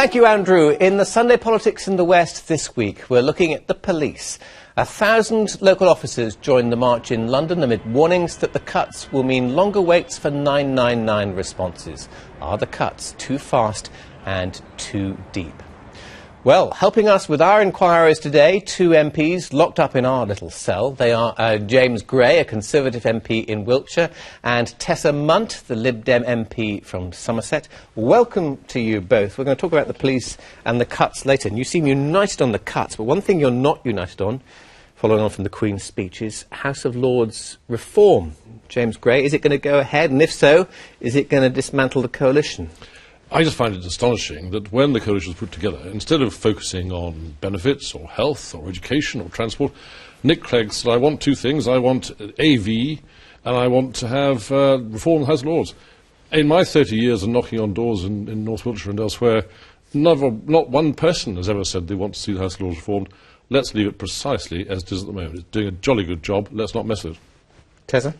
Thank you, Andrew. In the Sunday Politics in the West this week, we're looking at the police. 1,000 local officers joined the march in London amid warnings that the cuts will mean longer waits for 999 responses. Are the cuts too fast and too deep? Well, helping us with our inquiries today, two MPs locked up in our little cell. They are James Gray, a Conservative MP in Wiltshire, and Tessa Munt, the Lib Dem MP from Somerset. Welcome to you both. We're going to talk about the police and the cuts later. And you seem united on the cuts, but one thing you're not united on, following on from the Queen's speech, is House of Lords reform. James Gray, is it going to go ahead? And if so, is it going to dismantle the coalition? I just find it astonishing that when the coalition was put together, instead of focusing on benefits or health or education or transport, Nick Clegg said, I want two things. I want AV and I want to have reform the House of Lords. In my 30 years of knocking on doors in North Wiltshire and elsewhere, not one person has ever said they want to see the House of Lords reformed. Let's leave it precisely as it is at the moment. It's doing a jolly good job. Let's not mess with it. Tessa?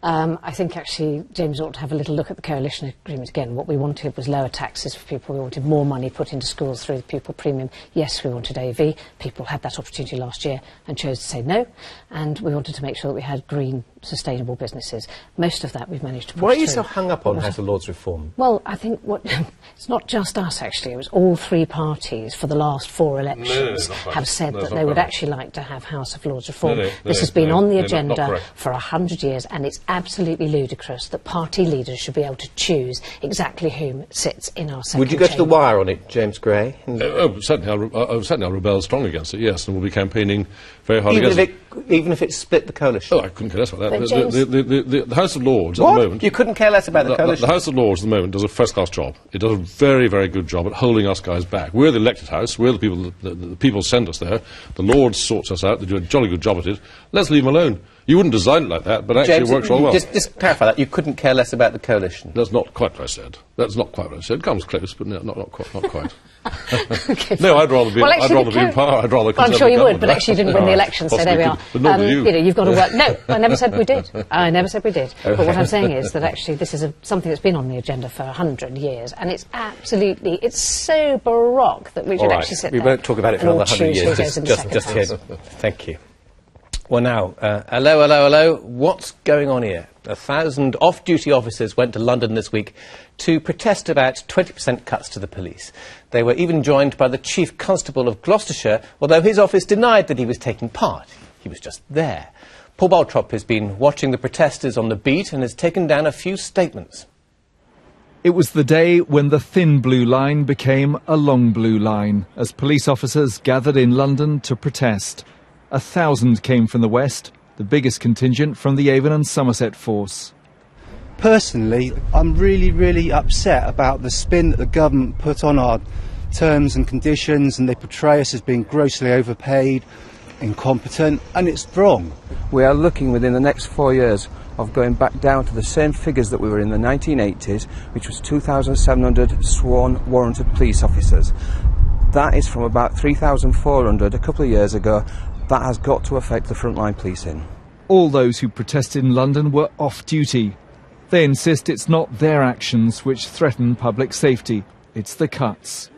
I think actually James ought to have a little look at the coalition agreement again. What we wanted was lower taxes for people. We wanted more money put into schools through the pupil premium. Yes, we wanted AV. People had that opportunity last year and chose to say no. And we wanted to make sure that we had green, sustainable businesses. Most of that we've managed to push through. Why are you so hung up on House of Lords reform? Well, I think it's not just us, actually. It was all three parties for the last four elections have said that they would actually like to have House of Lords reform. This has been on the agenda for 100 years, and it's absolutely ludicrous that party leaders should be able to choose exactly whom sits in our second Would you go to the wire on it, James Gray? Certainly I'll rebel strong against it, yes, and we'll be campaigning very hard against it. Even if it split the coalition? Oh, I couldn't care less about that. The House of Lords at the moment... You couldn't care less about the coalition? The House of Lords at the moment does a first-class job. It does a very, very good job at holding us guys back. We're the elected House. We're the people... The people send us there. The Lords sorts us out. They do a jolly good job at it. Let's leave them alone. You wouldn't design it like that, but actually James, it works all well. Just clarify that. You couldn't care less about the coalition? That's not quite what I said. That's not quite what I said. It comes close, but no, not quite. Okay, no, I'd rather be in power. I'd rather... I'm sure you would, but actually you didn't win the election, so there we are. But not with you. You've got to work... No, I never said we did. I never said we did. But what I'm saying is that actually this is something that's been on the agenda for 100 years, and it's absolutely... It's so baroque that we should actually sit there. We won't talk about it for another 100 years. Just here. Thank you. Well, now, hello. What's going on here? 1,000 off-duty officers went to London this week to protest about 20% cuts to the police. They were even joined by the Chief Constable of Gloucestershire, although his office denied that he was taking part. He was just there. Paul Baltrop has been watching the protesters on the beat and has taken down a few statements. It was the day when the thin blue line became a long blue line, as police officers gathered in London to protest. 1,000 came from the West, the biggest contingent from the Avon and Somerset force. Personally, I'm really upset about the spin that the government put on our terms and conditions, and they portray us as being grossly overpaid, incompetent, and it's wrong. We are looking within the next 4 years of going back down to the same figures that we were in the 1980s, which was 2,700 sworn warranted police officers. That is from about 3,400 a couple of years ago. That has got to affect the frontline policing. All those who protested in London were off-duty. They insist it's not their actions which threaten public safety, it's the cuts.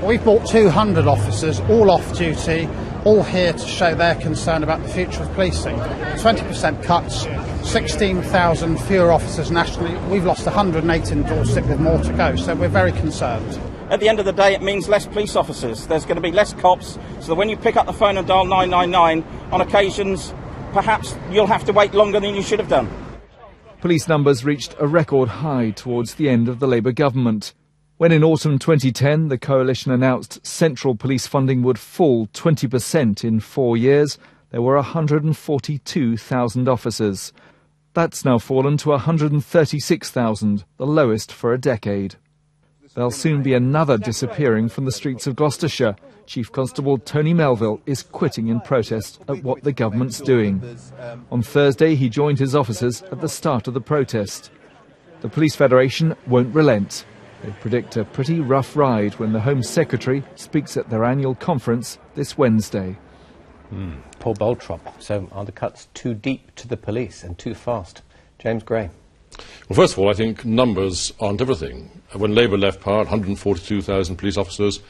We've brought 200 officers, all off-duty, all here to show their concern about the future of policing. 20% cuts, 16,000 fewer officers nationally. We've lost 108 in Dorset with more to go, so we're very concerned. At the end of the day, it means less police officers. There's going to be less cops, so that when you pick up the phone and dial 999, on occasions, perhaps you'll have to wait longer than you should have done. Police numbers reached a record high towards the end of the Labour government. When in autumn 2010 the coalition announced central police funding would fall 20% in 4 years, there were 142,000 officers. That's now fallen to 136,000, the lowest for a decade. There'll soon be another disappearing from the streets of Gloucestershire. Chief Constable Tony Melville is quitting in protest at what the government's doing. On Thursday, he joined his officers at the start of the protest. The Police Federation won't relent. They predict a pretty rough ride when the Home Secretary speaks at their annual conference this Wednesday. Paul Baltrop. So are the cuts too deep to the police and too fast? James Gray. Well, Well, first of all, I think numbers aren't everything. When Labour left power, 142,000 police officers,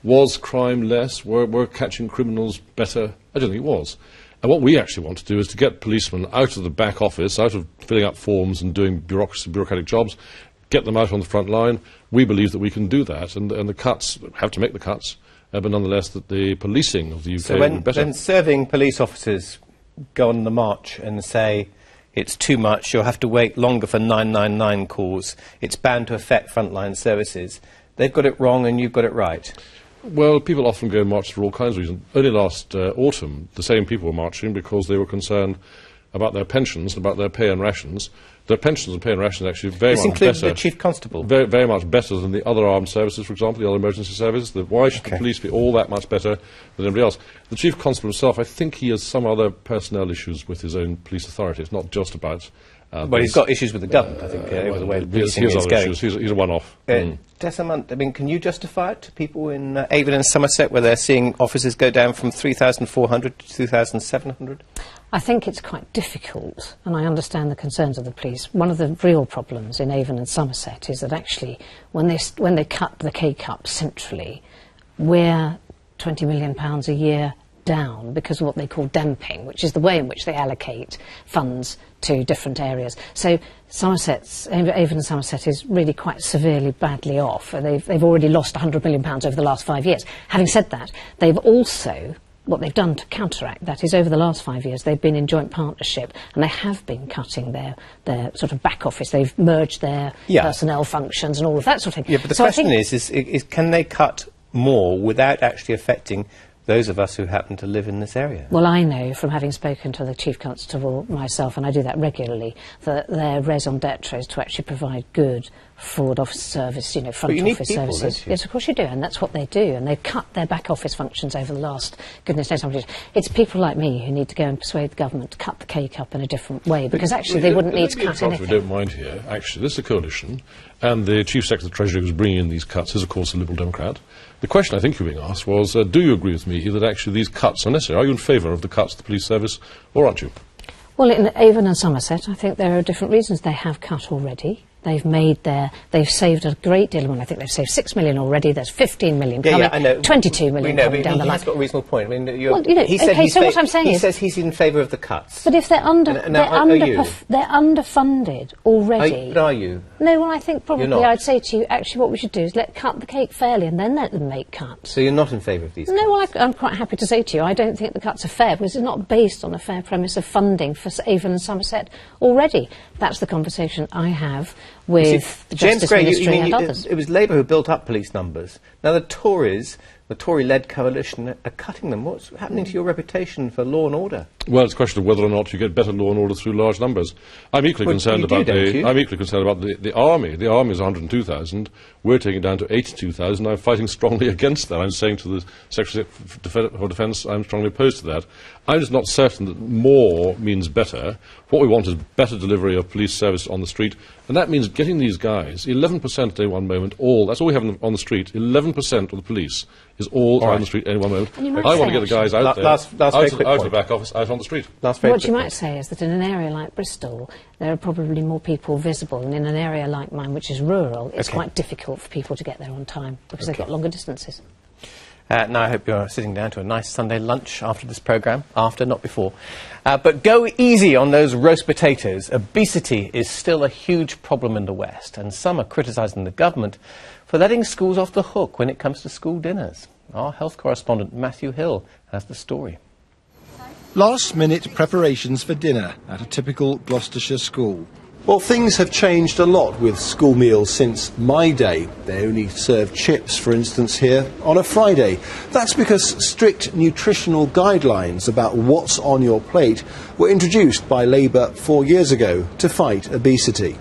was crime less? Were catching criminals better? I don't think it was. And what we actually want to do is to get policemen out of the back office, out of filling up forms and doing bureaucratic jobs, get them out on the front line. We believe that we can do that, and the cuts, have to make the cuts, but nonetheless that the policing of the UK so will be better. when serving police officers go on the march and say it's too much, you'll have to wait longer for 999 calls, it's bound to affect frontline services, they've got it wrong and you've got it right. Well, people often go and march for all kinds of reasons. Only last autumn, the same people were marching because they were concerned about their pensions, about their pay and rations. Their pensions and pay and rations are actually very much better. This includes the Chief Constable? Very, very much better than the other armed services, for example, the other emergency services. Why should the police be all that much better than anybody else? The Chief Constable himself, I think he has some other personnel issues with his own police authority. It's not just about... well, he's got issues with the government, I think, with the way the policing is going. He's a one-off. Desamant, I mean, can you justify it to people in Avon and Somerset where they're seeing officers go down from 3,400 to 2,700? I think it's quite difficult, and I understand the concerns of the police. One of the real problems in Avon and Somerset is that actually, when they cut the K-Cup centrally, we're £20 million a year down because of what they call damping, which is the way in which they allocate funds to different areas. So Avon and Somerset is really quite severely badly off. They've already lost £100 million over the last 5 years. Having said that, they've also... what they've done to counteract that is over the last 5 years they've been in joint partnership and they have been cutting their sort of back office. They've merged their personnel functions and all of that sort of thing. Yeah, but the question is can they cut more without actually affecting those of us who happen to live in this area? Well, I know from having spoken to the Chief Constable myself, and I do that regularly, that their raison d'etre is to actually provide good forward office service, front office services. Yes, of course you do, and that's what they do. And they've cut their back office functions over the last, goodness knows how many years. It's people like me who need to go and persuade the government to cut the K-Cup in a different way, because actually they wouldn't need to cut anything. We don't mind here. Actually, this is a coalition, and the Chief Secretary of the Treasury who's bringing in these cuts is, of course, a Liberal Democrat. The question I think you're being asked was, do you agree with me that actually these cuts are necessary? Are you in favour of the cuts to the police service, or aren't you? Well, in Avon and Somerset, I think there are different reasons. They have cut already. They've saved a great deal of money. I think they've saved 6 million already. There's 15 million coming. Yeah, I know. 22 million coming down the line. He's got a reasonable point. I mean, what I'm saying is... He says he's in favour of the cuts. But if they're underfunded already... But are you? No, well, I think probably I'd say to you, actually what we should do is cut the cake fairly and then let them make cuts. So you're not in favour of these cuts? No, well, I'm quite happy to say to you, I don't think the cuts are fair, because it's not based on a fair premise of funding for Avon and Somerset already. That's the conversation I have with the Justice Ministry and others. It was Labour who built up police numbers. Now the Tories, the Tory-led coalition, are cutting them. What's happening to your reputation for law and order? Well, it's a question of whether or not you get better law and order through large numbers. I'm equally concerned about the army. The army is 102,000. We're taking it down to 82,000. I'm fighting strongly against that. I'm saying to the Secretary for Defence, I'm strongly opposed to that. I'm just not certain that more means better. What we want is better delivery of police service on the street, and that means getting these guys, 11% at any one moment, that's all we have on the street, 11% of the police is all on the street at any one moment. I want to get the guys out there, out of the back office, out on the street. What you might say is that in an area like Bristol, there are probably more people visible, and in an area like mine, which is rural, it's quite difficult for people to get there on time, because they've got longer distances. Now I hope you're sitting down to a nice Sunday lunch after this programme. After, not before. But go easy on those roast potatoes. Obesity is still a huge problem in the West, and some are criticising the government for letting schools off the hook when it comes to school dinners. Our health correspondent Matthew Hill has the story. Last-minute preparations for dinner at a typical Gloucestershire school. Well, things have changed a lot with school meals since my day. They only serve chips, for instance, here on a Friday. That's because strict nutritional guidelines about what's on your plate were introduced by Labour 4 years ago to fight obesity.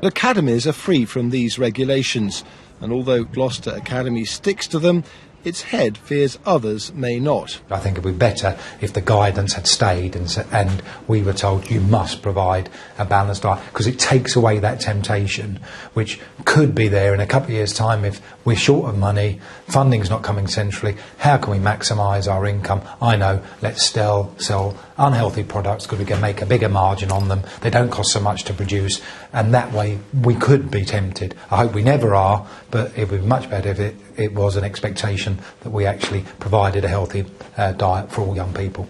Academies are free from these regulations, and although Gloucester Academy sticks to them, its head fears others may not. I think it would be better if the guidance had stayed and we were told you must provide a balanced diet, because it takes away that temptation which could be there in a couple of years' time if we're short of money, funding's not coming centrally. How can we maximise our income? I know, let's sell unhealthy products because we can make a bigger margin on them. They don't cost so much to produce, and that way we could be tempted. I hope we never are, but it would be much better if it was an expectation that we actually provided a healthy diet for all young people.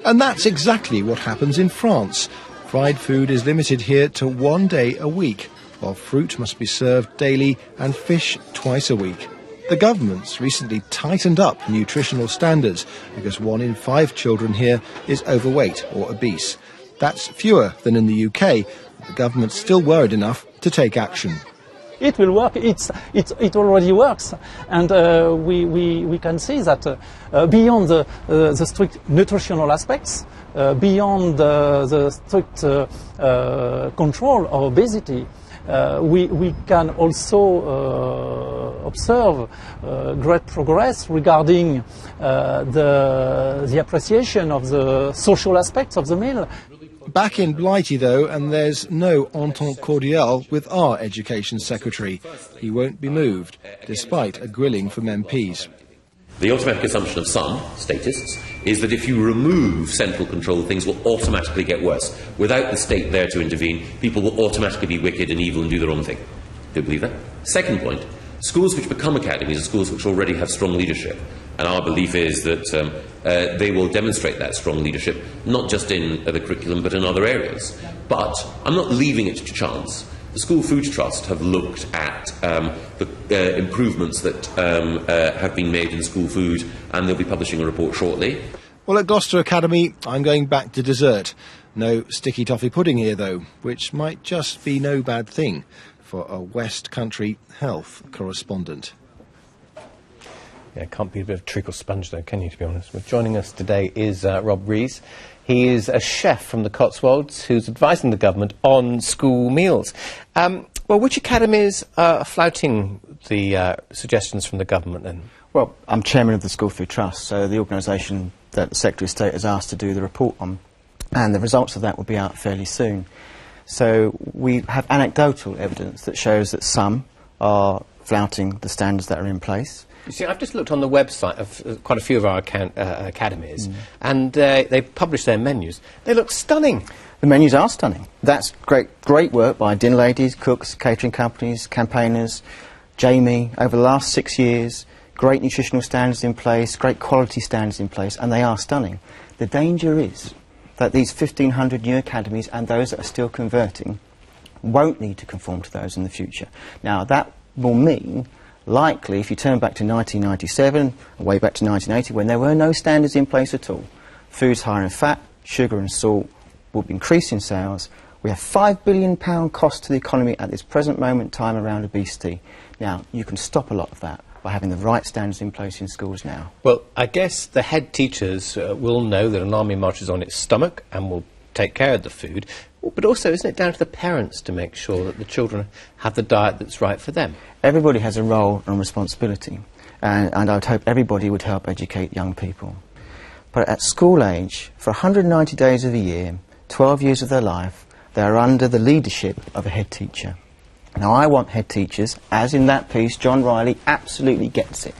And that's exactly what happens in France. Fried food is limited here to 1 day a week, while fruit must be served daily and fish twice a week. The government's recently tightened up nutritional standards because 1 in 5 children here is overweight or obese. That's fewer than in the UK, but the government's still worried enough to take action. It will work. It already works, and we can see that beyond the strict nutritional aspects, beyond the strict control of obesity, we can also observe great progress regarding the appreciation of the social aspects of the meal. Back in Blighty, though, and there's no entente cordiale with our Education Secretary. He won't be moved, despite a grilling from MPs. The automatic assumption of some statists is that if you remove central control, things will automatically get worse. Without the state there to intervene, people will automatically be wicked and evil and do the wrong thing. Do you believe that? Second point, schools which become academies are schools which already have strong leadership. And our belief is that they will demonstrate that strong leadership, not just in the curriculum, but in other areas. But I'm not leaving it to chance. The School Food Trust have looked at the improvements that have been made in school food, and they'll be publishing a report shortly. Well, at Gloucester Academy, I'm going back to dessert. No sticky toffee pudding here, though, which might just be no bad thing for a West Country health correspondent. Yeah, can't be a bit of treacle sponge though, can you, to be honest? Well, joining us today is Rob Rees. He is a chef from the Cotswolds who's advising the government on school meals. Well, which academies are flouting the suggestions from the government then? Well, I'm chairman of the School Food Trust, so the organisation that the Secretary of State has asked to do the report on, and the results of that will be out fairly soon. So we have anecdotal evidence that shows that some are flouting the standards that are in place. You see, I've just looked on the website of quite a few of our academies, and they publish their menus. They look stunning. The menus are stunning. That's great work by dinner ladies, cooks, catering companies, campaigners. Jamie, over the last 6 years, great nutritional standards in place, great quality standards in place, and they are stunning. The danger is that these 1,500 new academies and those that are still converting won't need to conform to those in the future. Now, that will mean, likely, if you turn back to 1997, way back to 1980, when there were no standards in place at all, foods higher in fat, sugar and salt will increase in sales. We have £5 billion cost to the economy at this present moment in time around obesity. Now, you can stop a lot of that by having the right standards in place in schools now. Well, I guess the head teachers will know that an army marches on its stomach and will take care of the food. But also, isn't it down to the parents to make sure that the children have the diet that's right for them? Everybody has a role and responsibility, and I would hope everybody would help educate young people. But at school age, for 190 days of the year, 12 years of their life, they are under the leadership of a head teacher. Now, I want head teachers, as in that piece, John Riley absolutely gets it.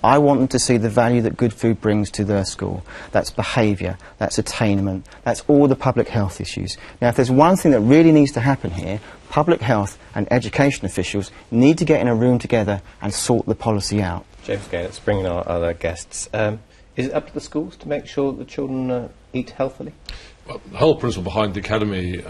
I want them to see the value that good food brings to their school. That's behaviour, that's attainment, that's all the public health issues. Now, if there's one thing that really needs to happen here, public health and education officials need to get in a room together and sort the policy out. James Gay, let's bring in our other guests. Is it up to the schools to make sure that the children eat healthily? Well, the whole principle behind the academy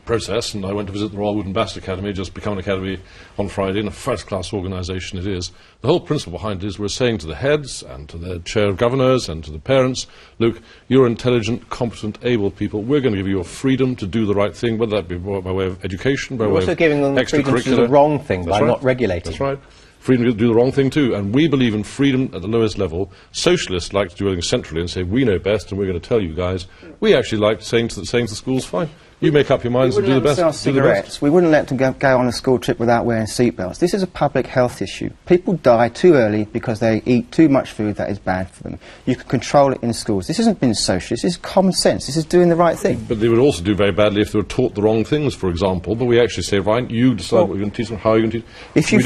process, and I went to visit the Royal Wooden Bastard Academy, just become an academy on Friday, and a first-class organisation it is. The whole principle behind it is we're saying to the heads and to the chair of governors and to the parents, look, you're intelligent, competent, able people. We're going to give you a freedom to do the right thing, whether that be by way of education, by way of extracurricular. We're also giving them the freedom to do the wrong thing by not regulating. That's right. Freedom to do the wrong thing too, and we believe in freedom at the lowest level. Socialists like to do everything centrally and say we know best and we're going to tell you guys. We actually like saying to the schools, fine, You make up your minds and do the best. Sell cigarettes. We wouldn't let them go on a school trip without wearing seatbelts. This is a public health issue. People die too early because they eat too much food that is bad for them. You can control it in schools. This hasn't been socialist. This is common sense. This is doing the right thing. But they would also do very badly if they were taught the wrong things, for example. But we actually say, right, you decide what you're going to teach them, how you're going to teach them. If you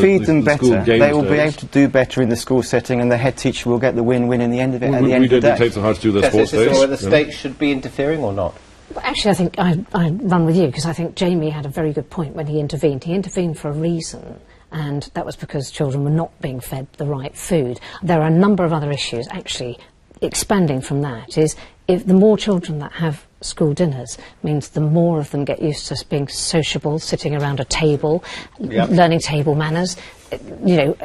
feed them better, they will be able to do better in the school setting, and the head teacher will get the win-win in the end of it. We don't dictate them how to do their sports days. Is this where the state should be interfering or not? Well, actually, I think I run with you, because I think Jamie had a very good point when he intervened. He intervened for a reason, and that was because children were not being fed the right food. There are a number of other issues. Actually, expanding from that is, if the more children that have school dinners means the more of them get used to being sociable, sitting around a table, learning table manners, you know,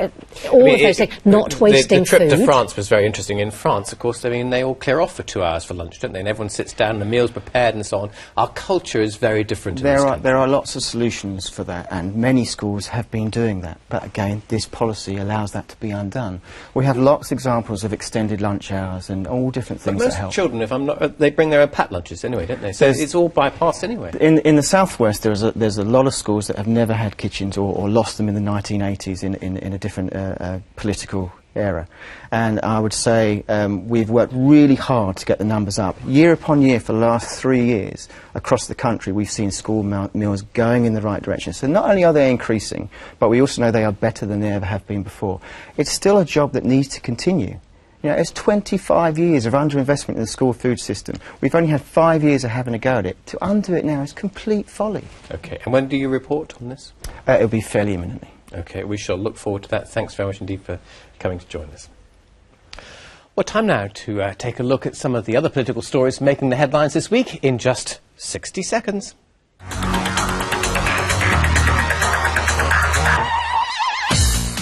all of those things, not wasting food. The trip to France was very interesting. In France, of course, I mean, they all clear off for 2 hours for lunch, don't they? And everyone sits down and the meal's prepared and so on. Our culture is very different. There are lots of solutions for that, and many schools have been doing that. But again, this policy allows that to be undone. We have lots of examples of extended lunch hours and all different things that help. Most children, if I'm not, they bring their own packed lunches anyway, don't they? So it's all bypassed anyway. In the southwest, there's a lot of schools that have never had kitchens or lost them in the 1980s in a different political era. And I would say we've worked really hard to get the numbers up. Year upon year for the last 3 years across the country, we've seen school meals going in the right direction. So not only are they increasing, but we also know they are better than they ever have been before. It's still a job that needs to continue. You know, it's 25 years of underinvestment in the school food system. We've only had 5 years of having a go at it. To undo it now is complete folly. OK, and when do you report on this? It'll be fairly imminently. OK, we shall look forward to that. Thanks very much indeed for coming to join us. Well, time now to take a look at some of the other political stories making the headlines this week in just 60 seconds.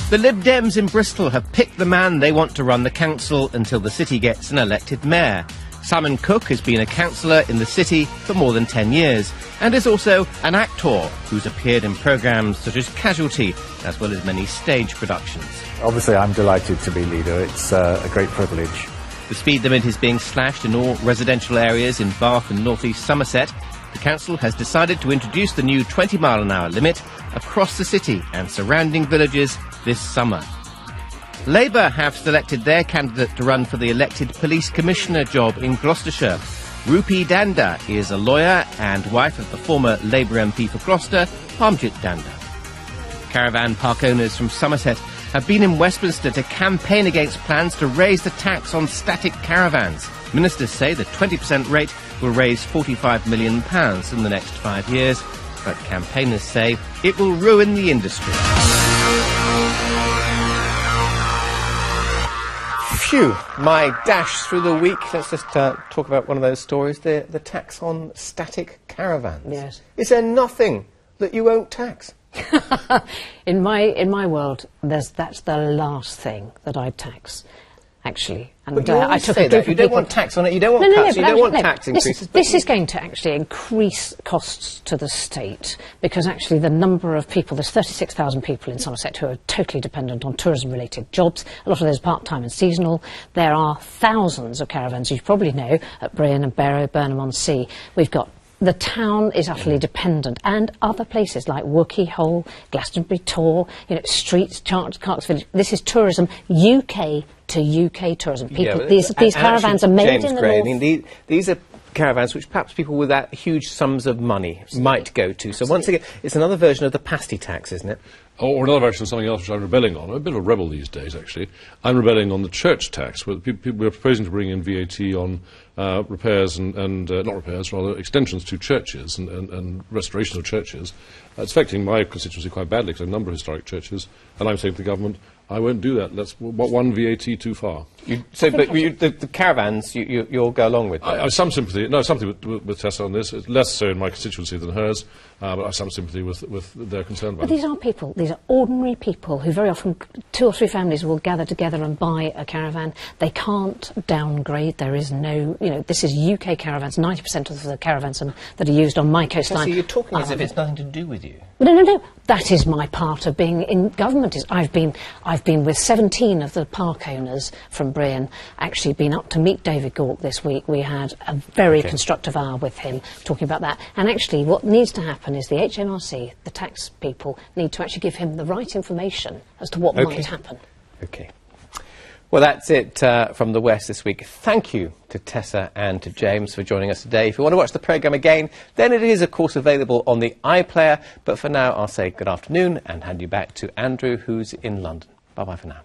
The Lib Dems in Bristol have picked the man they want to run the council until the city gets an elected mayor. Simon Cook has been a councillor in the city for more than 10 years and is also an actor who's appeared in programmes such as Casualty, as well as many stage productions. Obviously, I'm delighted to be leader. It's a great privilege. The speed limit is being slashed in all residential areas in Bath and North East Somerset. The council has decided to introduce the new 20-mile-an-hour limit across the city and surrounding villages this summer. Labour have selected their candidate to run for the elected police commissioner job in Gloucestershire. Rupi Danda is a lawyer and wife of the former Labour MP for Gloucester, Parmjit Danda. Caravan park owners from Somerset have been in Westminster to campaign against plans to raise the tax on static caravans. Ministers say the 20% rate will raise £45 million in the next 5 years, but campaigners say it will ruin the industry. Phew, my dash through the week. Let's just talk about one of those stories, the tax on static caravans. Yes. Is there nothing that you won't tax? In my world, that's the last thing that I'd tax, actually. And but you I took say a that. You don't want tax on it, you don't want cuts, you don't want tax increases. This is going to actually increase costs to the state, because actually the number of people, there's 36,000 people in Somerset who are totally dependent on tourism-related jobs. A lot of those part-time and seasonal. There are thousands of caravans, you probably know, at Bryn and Barrow, Burnham-on-Sea. We've got the town is utterly dependent, and other places like Wookey Hole, Glastonbury Tor, Streets, Clarks Village. This is tourism, UK to UK tourism. People, these caravans are made in the north. I mean, these are caravans which perhaps people without huge sums of money might go to. So once again, it's another version of the pasty tax, isn't it? Or another version of something else which I'm rebelling on. I'm a bit of a rebel these days, actually. I'm rebelling on the church tax. We're proposing to bring in VAT on repairs and not repairs, rather extensions to churches and restoration of churches. It's affecting my constituency quite badly because I have a number of historic churches, and I'm saying to the government, I won't do that. That's one VAT too far. The caravans, you'll go along with that? I have some sympathy. No, something with Tessa on this. It's less so in my constituency than hers, but I have some sympathy with their concern about it. But these are people. These are ordinary people who very often 2 or 3 families will gather together and buy a caravan. They can't downgrade. There is no, this is UK caravans. 90% of the caravans that are used on my coastline. So you're talking as if it's nothing to do with you. No. that is my part of being in government. I've been with 17 of the park owners from Brian, actually been up to meet David Gauke this week. We had a very constructive hour with him talking about that. And actually what needs to happen is the HMRC, the tax people, need to actually give him the right information as to what might happen. Okay. Well, that's it from the West this week. Thank you to Tessa and to James for joining us today. If you want to watch the programme again, then it is, of course, available on the iPlayer. But for now, I'll say good afternoon and hand you back to Andrew, who's in London. Bye-bye for now.